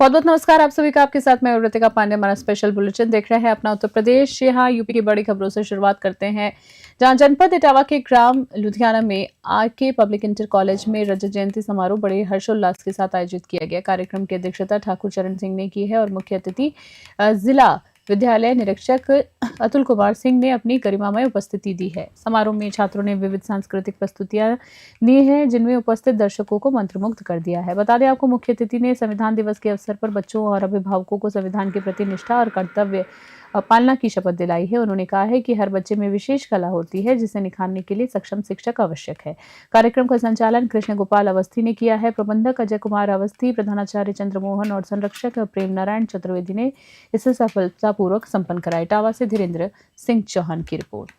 बहुत बहुत नमस्कार आप सभी का। आपके साथ मैं ऋतिका पांडे। हमारा स्पेशल बुलेटिन देख रहे हैं अपना उत्तर प्रदेश। यहाँ यूपी की बड़ी खबरों से शुरुआत करते हैं, जहां जनपद इटावा के ग्राम लुधियाना में आरके पब्लिक इंटर कॉलेज में रजत जयंती समारोह बड़े हर्षोल्लास के साथ आयोजित किया गया। कार्यक्रम की अध्यक्षता ठाकुर चरण सिंह ने की है और मुख्य अतिथि जिला विद्यालय निरीक्षक अतुल कुमार सिंह ने अपनी गरिमामय उपस्थिति दी है। समारोह में छात्रों ने विविध सांस्कृतिक प्रस्तुतियां दी हैं, जिनमें उपस्थित दर्शकों को मंत्रमुग्ध कर दिया है। बता दें आपको, मुख्य अतिथि ने संविधान दिवस के अवसर पर बच्चों और अभिभावकों को संविधान के प्रति निष्ठा और कर्तव्य पालना की शपथ दिलाई है। उन्होंने कहा है कि हर बच्चे में विशेष कला होती है, जिसे निखारने के लिए सक्षम शिक्षक आवश्यक है। कार्यक्रम का संचालन कृष्ण गोपाल अवस्थी ने किया है। प्रबंधक अजय कुमार अवस्थी, प्रधानाचार्य चंद्रमोहन और संरक्षक प्रेम नारायण चतुर्वेदी ने इसे सफलतापूर्वक संपन्न कराया। इटावा से धीरेन्द्र सिंह चौहान की रिपोर्ट।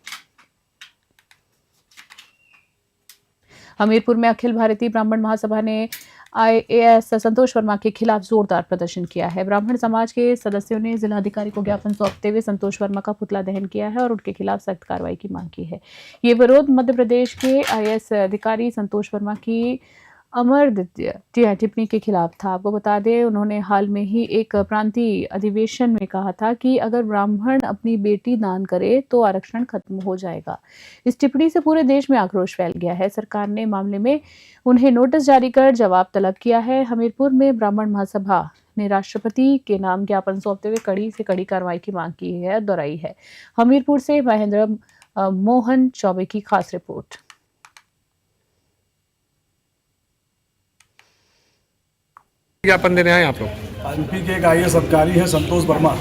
हमीरपुर में अखिल भारतीय ब्राह्मण महासभा ने IAS संतोष वर्मा के खिलाफ जोरदार प्रदर्शन किया है। ब्राह्मण समाज के सदस्यों ने जिलाधिकारी को ज्ञापन सौंपते हुए संतोष वर्मा का पुतला दहन किया है और उनके खिलाफ सख्त कार्रवाई की मांग की है। ये विरोध मध्य प्रदेश के IAS अधिकारी संतोष वर्मा की अमरद्वितीय टिप्पणी के खिलाफ था। आपको बता दें, उन्होंने हाल में ही एक प्रांतीय अधिवेशन में कहा था कि अगर ब्राह्मण अपनी बेटी दान करे तो आरक्षण खत्म हो जाएगा। इस टिप्पणी से पूरे देश में आक्रोश फैल गया है। सरकार ने मामले में उन्हें नोटिस जारी कर जवाब तलब किया है। हमीरपुर में ब्राह्मण महासभा ने राष्ट्रपति के नाम ज्ञापन सौंपते हुए कड़ी से कड़ी कार्रवाई की मांग की है, दोहराई है। हमीरपुर से महेंद्र मोहन चौबे की खास रिपोर्ट। ज्ञापन देने आए आप लोग? यूपी के एक IAS अधिकारी हैं संतोष वर्मा।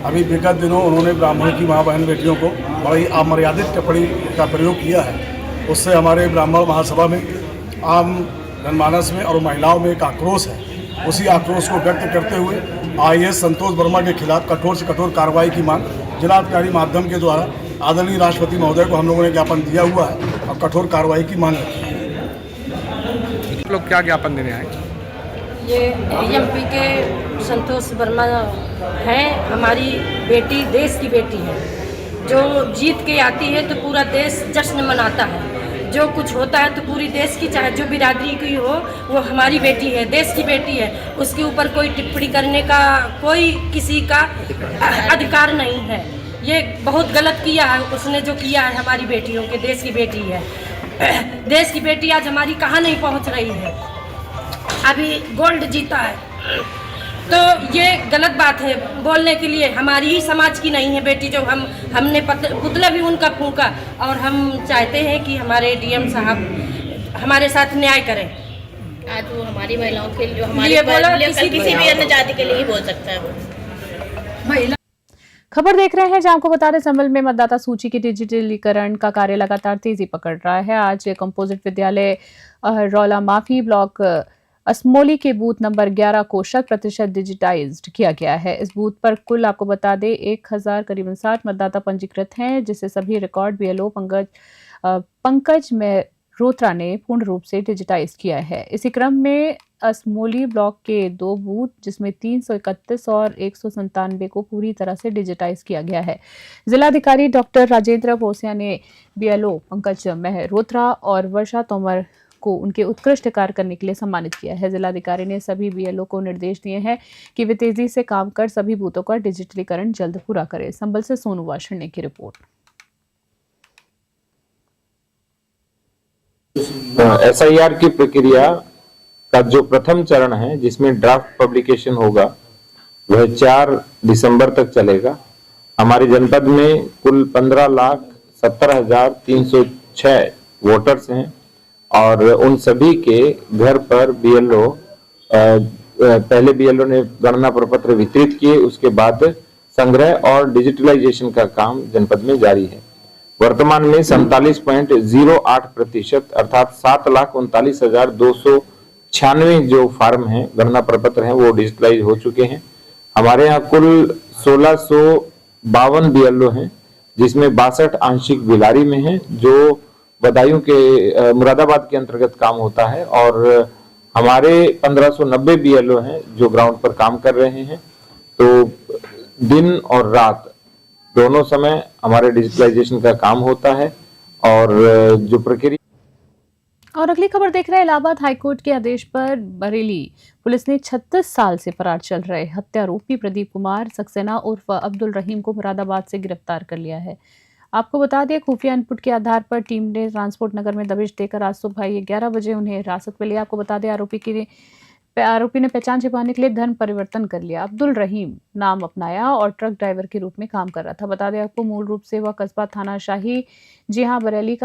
अभी विगत दिनों उन्होंने ब्राह्मण की माँ बहन बेटियों को बड़ी अमर्यादित टिप्पणी का प्रयोग किया है। उससे हमारे ब्राह्मण महासभा में आम जनमानस में और महिलाओं में एक आक्रोश है। उसी आक्रोश को व्यक्त करते हुए IAS संतोष वर्मा के खिलाफ कठोर से कठोर कार्रवाई की मांग जिलाधिकारी माध्यम के द्वारा आदरणीय राष्ट्रपति महोदय को हम लोगों ने ज्ञापन दिया हुआ है और कठोर कार्रवाई की मांग रखी है। आप लोग क्या ज्ञापन देने आए? ये MP के संतोष वर्मा हैं। हमारी बेटी देश की बेटी है, जो जीत के आती है तो पूरा देश जश्न मनाता है। जो कुछ होता है तो पूरी देश की, चाहे जो बिरादरी की हो, वो हमारी बेटी है, देश की बेटी है। उसके ऊपर कोई टिप्पणी करने का कोई किसी का अधिकार नहीं है। ये बहुत गलत किया है उसने, जो किया है हमारी बेटियों के। देश की बेटी है, देश की बेटी आज हमारी कहाँ नहीं पहुँच रही है। अभी गोल्ड जीता है, तो ये गलत बात है बोलने के लिए। हमारी ही समाज की नहीं है बेटी, जो हमने पुतला भी उनका फूंका। और हम चाहते हैं कि हमारे DM साहब हमारे साथ न्याय करें। आज वो हमारी महिलाओं के लिए, जो हमारे बोला, किसी भी अन्य जाति के लिए ही बोल सकता है वो। खबर देख रहे हैं, जहां आपको बता दें, संभल में मतदाता सूची के डिजिटलीकरण का कार्य लगातार तेजी पकड़ रहा है। आज कंपोजिट विद्यालय रौला माफी ब्लॉक असमोली के बूथ नंबर 11 को 100% डिजिटाइज्ड किया गया है। इस बूथ पर कुल आपको बता दें 1000 करीबन 60 मतदाता पंजीकृत हैं, जिससे सभी रिकॉर्ड BLO पंकज मेहरोत्रा ने पूर्ण रूप से डिजिटाइज किया है। इसी क्रम में असमोली ब्लॉक के 2 बूथ, जिसमें 331 और 197 को पूरी तरह से डिजिटाइज किया गया है। जिलाधिकारी डॉक्टर राजेंद्र भोसिया ने BLO पंकज मेहरोत्रा और वर्षा तोमर को उनके उत्कृष्ट कार्य करने के लिए सम्मानित किया है। जिलाधिकारी ने सभी BLO को निर्देश दिए हैं कि वे तेजी से काम कर सभी बूथों का डिजिटलीकरण जल्द पूरा करें। संभल से सोनू वाशरने की रिपोर्ट। SIR की प्रक्रिया का जो प्रथम चरण है, जिसमें ड्राफ्ट पब्लिकेशन होगा, वह 4 दिसंबर तक चलेगा। हमारी जनपद में कुल 15,70,306 वोटर्स हैं और उन सभी के घर पर BLO पहले BLO ने गणना प्रपत्र वितरित किए, उसके बाद संग्रह और डिजिटलाइजेशन का काम जनपद में जारी है। वर्तमान में 47.08% अर्थात 7,39,296 जो फार्म हैं, गणना प्रपत्र हैं, वो डिजिटलाइज हो चुके हैं। हमारे यहाँ कुल 1652 BLO हैं, जिसमें 62 आंशिक बिलारी में हैं, जो बदायूं के मुरादाबाद के अंतर्गत काम होता है, और हमारे 1590 BLO हैं जो ग्राउंड पर काम कर रहे हैं। तो दिन और रात दोनों समय हमारे डिजिटलाइजेशन का काम होता है और जो प्रक्रिया और अगली खबर देख रहे हैं इलाहाबाद हाईकोर्ट के आदेश पर बरेली पुलिस ने 36 साल से फरार चल रहे हत्यारोपी प्रदीप कुमार सक्सेना उर्फ अब्दुल रहीम को मुरादाबाद से गिरफ्तार कर लिया है। आपको बता दें, खुफिया इनपुट के आधार पर टीम ने ट्रांसपोर्ट नगर में दबिश देकर आज सुबह 11 बजे उन्हें हिरासत में लिया। आपको बता दें, आरोपी ने पहचान छिपाने के लिए धर्म परिवर्तन कर लिया, अब्दुल रहीम नाम अपनाया और ट्रक ड्राइवर के रूप में काम कर रहा था। बता दें आपको, मूल रूप से वह कस्बा थाना शाही बरेली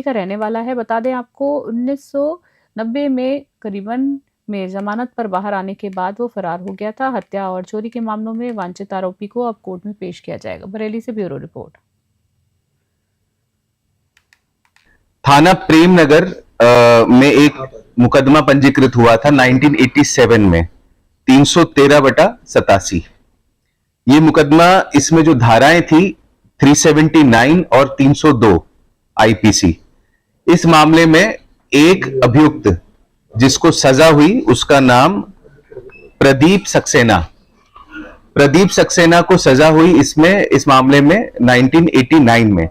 का रहने वाला है। बता दें आपको, 1990 में करीबन में जमानत पर बाहर आने के बाद वो फरार हो गया था। हत्या और चोरी के मामलों में वांछित आरोपी को अब कोर्ट में पेश किया जाएगा। बरेली से ब्यूरो रिपोर्ट। थाना प्रेमनगर में एक मुकदमा पंजीकृत हुआ था 1987 में 313/87। ये मुकदमा, इसमें जो धाराएं थी 379 और 302 आईपीसी। इस मामले में एक अभियुक्त जिसको सजा हुई उसका नाम प्रदीप सक्सेना। प्रदीप सक्सेना को सजा हुई इस मामले में 1989 में।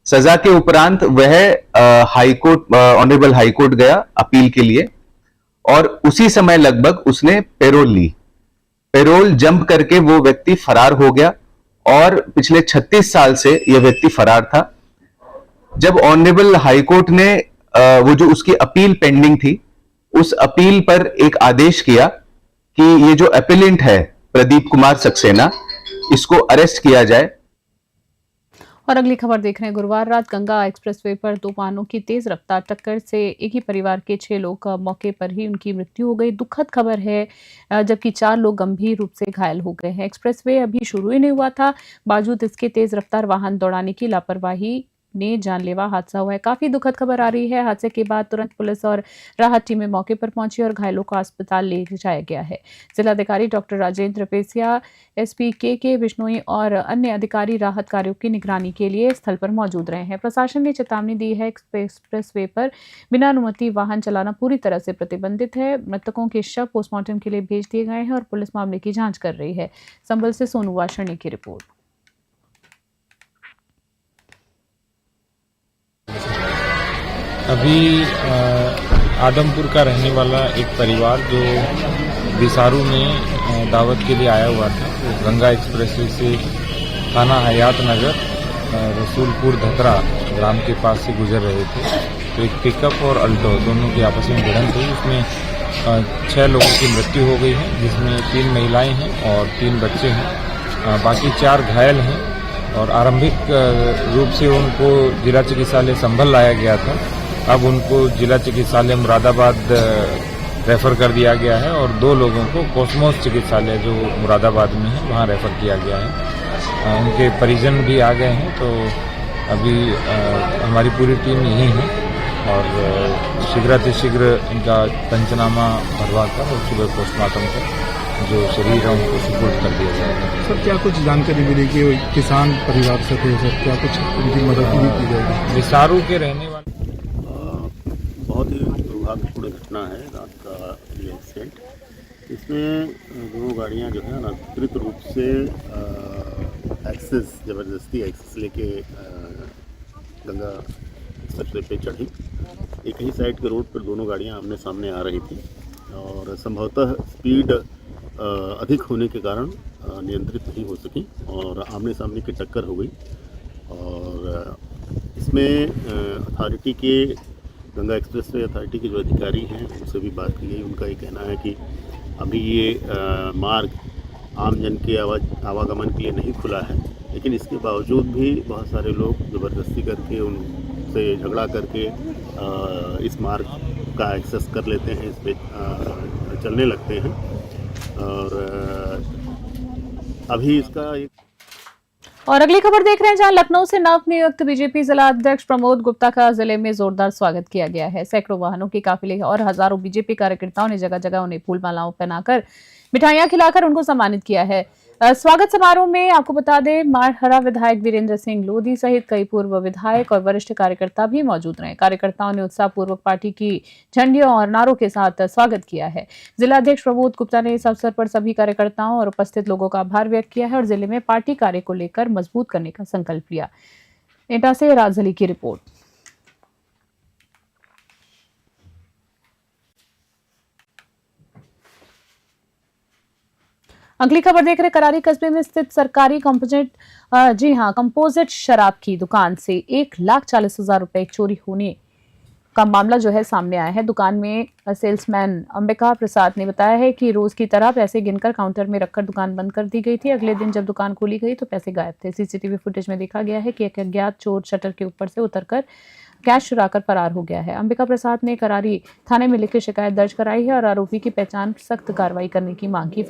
सजा के उपरांत वह हाईकोर्ट, ऑनरेबल हाईकोर्ट गया अपील के लिए और उसी समय लगभग उसने पैरोल ली। पैरोल जंप करके वो व्यक्ति फरार हो गया और पिछले 36 साल से यह व्यक्ति फरार था। जब ऑनरेबल हाईकोर्ट ने वो जो उसकी अपील पेंडिंग थी, उस अपील पर एक आदेश किया कि ये जो अपीलेंट है प्रदीप कुमार सक्सेना, इसको अरेस्ट किया जाए। और अगली खबर देख रहे हैं, गुरुवार रात गंगा एक्सप्रेसवे पर दो वाहनों की तेज रफ्तार टक्कर से एक ही परिवार के 6 लोग मौके पर ही उनकी मृत्यु हो गई। दुखद खबर है, जबकि 4 लोग गंभीर रूप से घायल हो गए हैं। एक्सप्रेसवे अभी शुरू ही नहीं हुआ था, बावजूद इसके तेज रफ्तार वाहन दौड़ाने की लापरवाही ने जानलेवा हादसा हुआ है। काफी दुखद खबर आ रही है। हादसे के बाद तुरंत पुलिस और राहत टीमें मौके पर पहुंची और घायलों को अस्पताल ले जाया गया है। जिलाधिकारी डॉक्टर राजेंद्र पेसिया, एसपी के बिश्नोई और अन्य अधिकारी राहत कार्यों की निगरानी के लिए स्थल पर मौजूद रहे हैं। प्रशासन ने चेतावनी दी है, एक्सप्रेसवे पर बिना अनुमति वाहन चलाना पूरी तरह से प्रतिबंधित है। मृतकों के शव पोस्टमार्टम के लिए भेज दिए गए हैं और पुलिस मामले की जांच कर रही है। संभल से सोनू वाशर्णी की रिपोर्ट। अभी आदमपुर का रहने वाला एक परिवार जो बिसारू में दावत के लिए आया हुआ था, वो गंगा एक्सप्रेसवे से थाना हयात नगर रसूलपुर धतरा ग्राम के पास से गुजर रहे थे। तो एक पिकअप और अल्टो दोनों की आपस में भिड़ंत हुई। उसमें 6 लोगों की मृत्यु हो गई है, जिसमें 3 महिलाएं हैं और 3 बच्चे हैं। बाकी 4 घायल हैं और आरंभिक रूप से उनको जिला चिकित्सालय संभल लाया गया था। अब उनको जिला चिकित्सालय मुरादाबाद रेफर कर दिया गया है और 2 लोगों को कोस्मोस चिकित्सालय जो मुरादाबाद में है वहाँ रेफर किया गया है। उनके परिजन भी आ गए हैं, तो अभी हमारी पूरी टीम यहीं है और शीघ्रातिशीघ्र इनका पंचनामा भरवा कर और सुबह पोस्टमार्टम कर जो शरीर है उनको सुपुर्द कर दिया जाएगा। सर, क्या कुछ जानकारी मिली कि किसान परिवार से थे सर, क्या कुछ उनकी मदद भी की जाएगी? बिसारू के रहने वाले बहुत ही दुर्भाग्यपूर्ण घटना है रात का ये एक्सीडेंट। इसमें दोनों गाड़ियां जो है अनाधिकृत रूप से ज़बरदस्ती एक्सेस लेके गंगा एक्सप्रेसवे पे चढ़ी। एक ही साइड के रोड पर दोनों गाड़ियां आमने सामने आ रही थी और संभवतः स्पीड अधिक होने के कारण नियंत्रित नहीं हो सकी और आमने सामने की टक्कर हो गई। और इसमें अथॉरिटी के, गंगा एक्सप्रेसवे अथॉरिटी के जो अधिकारी हैं उनसे भी बात की गई। उनका ये कहना है कि अभी ये मार्ग आमजन के आवागमन के लिए नहीं खुला है, लेकिन इसके बावजूद भी बहुत सारे लोग ज़बरदस्ती करके उनसे झगड़ा करके इस मार्ग का एक्सेस कर लेते हैं, इस पर चलने लगते हैं। और अभी इसका एक और अगली खबर देख रहे हैं, जहां लखनऊ से नवनियुक्त बीजेपी जिला अध्यक्ष प्रमोद गुप्ता का जिले में जोरदार स्वागत किया गया है। सैकड़ों वाहनों के काफिले और हजारों बीजेपी कार्यकर्ताओं ने जगह जगह उन्हें फूल मालाओं पहनाकर मिठाइयां खिलाकर उनको सम्मानित किया है। स्वागत समारोह में आपको बता दें, मारहरा विधायक वीरेंद्र सिंह लोधी सहित कई पूर्व विधायक और वरिष्ठ कार्यकर्ता भी मौजूद रहे। कार्यकर्ताओं ने उत्साहपूर्वक पार्टी की झंडियों और नारों के साथ स्वागत किया है। जिला अध्यक्ष प्रमोद गुप्ता ने इस अवसर पर सभी कार्यकर्ताओं और उपस्थित लोगों का आभार व्यक्त किया है और जिले में पार्टी कार्य को लेकर मजबूत करने का संकल्प लिया। एटा से राजली की रिपोर्ट। अगली खबर देख रहे करारी कस्बे में स्थित सरकारी कंपोजिट शराब की दुकान से 1,40,000 रुपए चोरी होने का मामला जो है सामने आया है। दुकान में सेल्समैन अंबिका प्रसाद ने बताया है कि रोज की तरह पैसे गिनकर काउंटर में रखकर दुकान बंद कर दी गई थी। अगले दिन जब दुकान खोली गई तो पैसे गायब थे। सीसीटीवी फुटेज में देखा गया है कि एक अज्ञात चोर शटर के ऊपर से उतरकर कैश चुराकर फरार हो गया है। अंबिका प्रसाद ने करारी थाने में लिखकर शिकायत दर्ज कराई है और आरोपी की पहचान सख्त कार्रवाई करने की मांग की।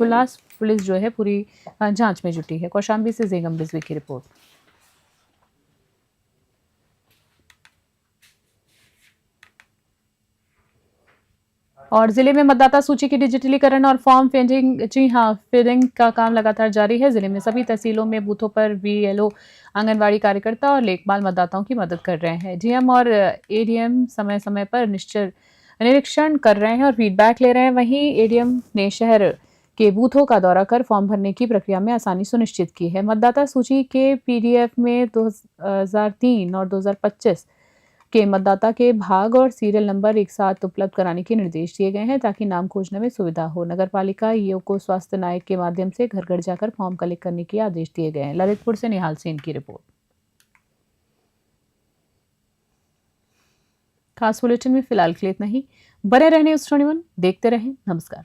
पुलिस जो है पूरी जांच में जुटी है। कौशाम्बी से जेगम रिजवी की रिपोर्ट। और जिले में मतदाता सूची की डिजिटलीकरण और फॉर्म फिलिंग का काम लगातार जारी है। जिले में सभी तहसीलों में बूथों पर बीएलओ, आंगनवाड़ी कार्यकर्ता और लेखपाल मतदाताओं की मदद कर रहे हैं। डीएम और एडीएम समय समय पर निरीक्षण कर रहे हैं और फीडबैक ले रहे हैं। वहीं एडीएम ने शहर के बूथों का दौरा कर फॉर्म भरने की प्रक्रिया में आसानी सुनिश्चित की है। मतदाता सूची के पीडीएफ में 2003 और 2025 के मतदाता के भाग और सीरियल नंबर एक साथ उपलब्ध कराने के निर्देश दिए गए हैं ताकि नाम खोजने में सुविधा हो। नगरपालिका ईओ को स्वास्थ्य नायक के माध्यम से घर घर जाकर फॉर्म कलेक्ट करने के आदेश दिए गए हैं। ललितपुर से निहाल सेन की रिपोर्ट। खास बुलेटिन में फिलहाल के लिए इतना ही। बने रहने उस 21, देखते रहें। नमस्कार।